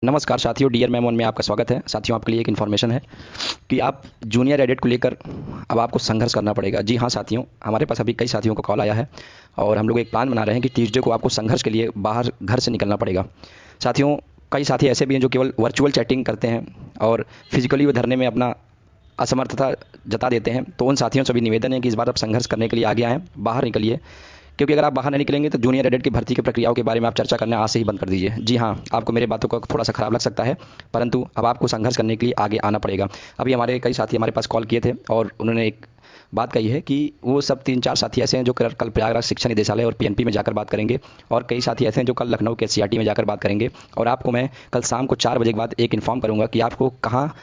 नमस्कार साथियों, dear ma'am one में आपका स्वागत है। साथियों, आपके लिए एक इन्फॉर्मेशन है कि आप जूनियर एडिट को लेकर अब आपको संघर्ष करना पड़ेगा। जी हाँ साथियों, हमारे पास अभी कई साथियों को कॉल आया है और हम लोग एक प्लान बना रहे हैं कि ट्यूसडे को आपको संघर्ष के लिए बाहर घर से निकलना पड़ेगा। साथियों, कई साथी ऐसे भी हैं जो केवल वर्चुअल चैटिंग करते हैं और फिजिकली वो धरने में अपना असमर्थता जता देते हैं। तो उन साथियों से भी निवेदन है कि इस बार आप संघर्ष करने के लिए आगे आएँ, बाहर निकलिए, क्योंकि अगर आप बाहर नहीं निकलेंगे तो जूनियर एडिट की भर्ती की प्रक्रियाओं के बारे में आप चर्चा करना आज से ही बंद कर दीजिए। जी हाँ, आपको मेरे बातों का थोड़ा सा खराब लग सकता है, परंतु अब आपको संघर्ष करने के लिए आगे आना पड़ेगा। अभी हमारे कई साथी हमारे पास कॉल किए थे और उन्होंने एक बात कही है कि वो सब 3-4 साथी ऐसे हैं जो कल प्रयागराज शिक्षा निदेशालय और पीएनपी में जाकर बात करेंगे, और कई साथी ऐसे हैं जो कल लखनऊ के सीआरटी में जाकर बात करेंगे। और आपको मैं कल शाम को 4 बजे के बाद एक इन्फॉर्म करूंगा कि आपको कहाँ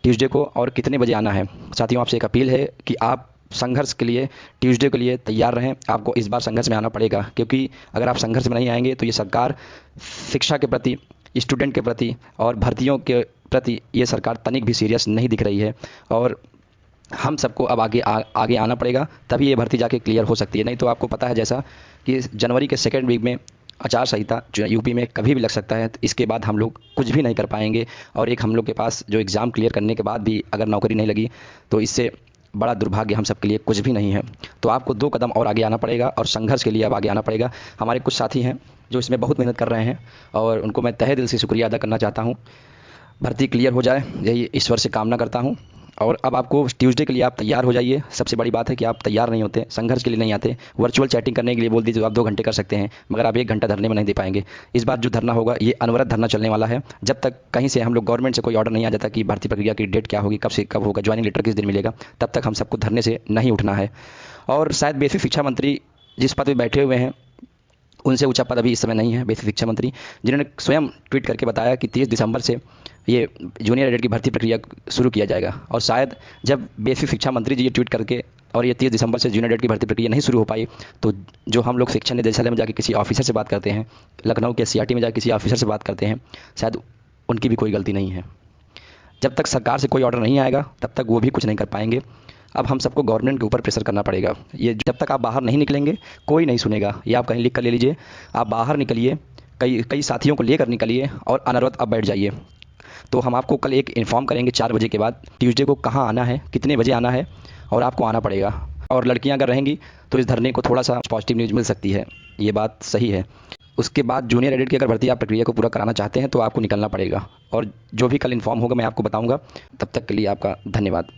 ट्यूसडे को और कितने बजे आना है। साथियों, आपसे एक अपील है कि आप संघर्ष के लिए ट्यूसडे के लिए तैयार रहें। आपको इस बार संघर्ष में आना पड़ेगा, क्योंकि अगर आप संघर्ष में नहीं आएंगे तो ये सरकार शिक्षा के प्रति, स्टूडेंट के प्रति और भर्तियों के प्रति ये सरकार तनिक भी सीरियस नहीं दिख रही है। और हम सबको अब आगे आना पड़ेगा, तभी ये भर्ती जाके क्लियर हो सकती है। नहीं तो आपको पता है जैसा कि जनवरी के सेकेंड वीक में आचार संहिता जो यूपी में कभी भी लग सकता है, तो इसके बाद हम लोग कुछ भी नहीं कर पाएंगे। और एक हम लोग के पास जो एग्ज़ाम क्लियर करने के बाद भी अगर नौकरी नहीं लगी तो इससे बड़ा दुर्भाग्य हम सबके लिए कुछ भी नहीं है। तो आपको 2 कदम और आगे आना पड़ेगा और संघर्ष के लिए अब आगे आना पड़ेगा। हमारे कुछ साथी हैं जो इसमें बहुत मेहनत कर रहे हैं और उनको मैं तहे दिल से शुक्रिया अदा करना चाहता हूँ। भर्ती क्लियर हो जाए, यही ईश्वर से कामना करता हूँ। और अब आपको ट्यूसडे के लिए आप तैयार हो जाइए। सबसे बड़ी बात है कि आप तैयार नहीं होते, संघर्ष के लिए नहीं आते। वर्चुअल चैटिंग करने के लिए बोल दीजिए तो आप 2 घंटे कर सकते हैं, मगर आप 1 घंटा धरने में नहीं दे पाएंगे। इस बार जो धरना होगा ये अनवरत धरना चलने वाला है, जब तक कहीं से हम लोग गवर्नमेंट से कोई ऑर्डर नहीं आ जाता कि भर्ती प्रक्रिया की डेट क्या होगी, कब से कब होगा, ज्वाइनिंग लेटर किस दिन मिलेगा, तब तक हम सबको धरने से नहीं उठना है। और शायद बेसिक शिक्षा मंत्री जिस पद पर बैठे हुए हैं उनसे ऊंचा पद अभी इस समय नहीं है, बेसिक शिक्षा मंत्री, जिन्होंने स्वयं ट्वीट करके बताया कि 30 दिसंबर से ये जूनियर एडिट की भर्ती प्रक्रिया शुरू किया जाएगा। और शायद जब बेसिक शिक्षा मंत्री जी ये ट्वीट करके और ये 30 दिसंबर से जूनियर एडिट की भर्ती प्रक्रिया नहीं शुरू हो पाई, तो जो हम लोग शिक्षा निदेशालय में जाके किसी ऑफिसर से बात करते हैं, लखनऊ के सीआरटी में जाकर किसी ऑफिसर से बात करते हैं, शायद उनकी भी कोई गलती नहीं है। जब तक सरकार से कोई ऑर्डर नहीं आएगा तब तक वो भी कुछ नहीं कर पाएंगे। अब हम सबको गवर्नमेंट के ऊपर प्रेशर करना पड़ेगा। ये जब तक आप बाहर नहीं निकलेंगे कोई नहीं सुनेगा। ये आप कहीं लिख कर ले लीजिए। आप बाहर निकलिए, कई कई साथियों को लेकर निकलिए और अनवरत अब बैठ जाइए। तो हम आपको कल एक इन्फॉर्म करेंगे 4 बजे के बाद ट्यूसडे को कहाँ आना है, कितने बजे आना है, और आपको आना पड़ेगा। और लड़कियां अगर रहेंगी तो इस धरने को थोड़ा सा पॉजिटिव न्यूज़ मिल सकती है, ये बात सही है। उसके बाद जूनियर एडिट की अगर भर्ती आप प्रक्रिया को पूरा कराना चाहते हैं तो आपको निकलना पड़ेगा। और जो भी कल इन्फॉर्म होगा मैं आपको बताऊंगा। तब तक के लिए आपका धन्यवाद।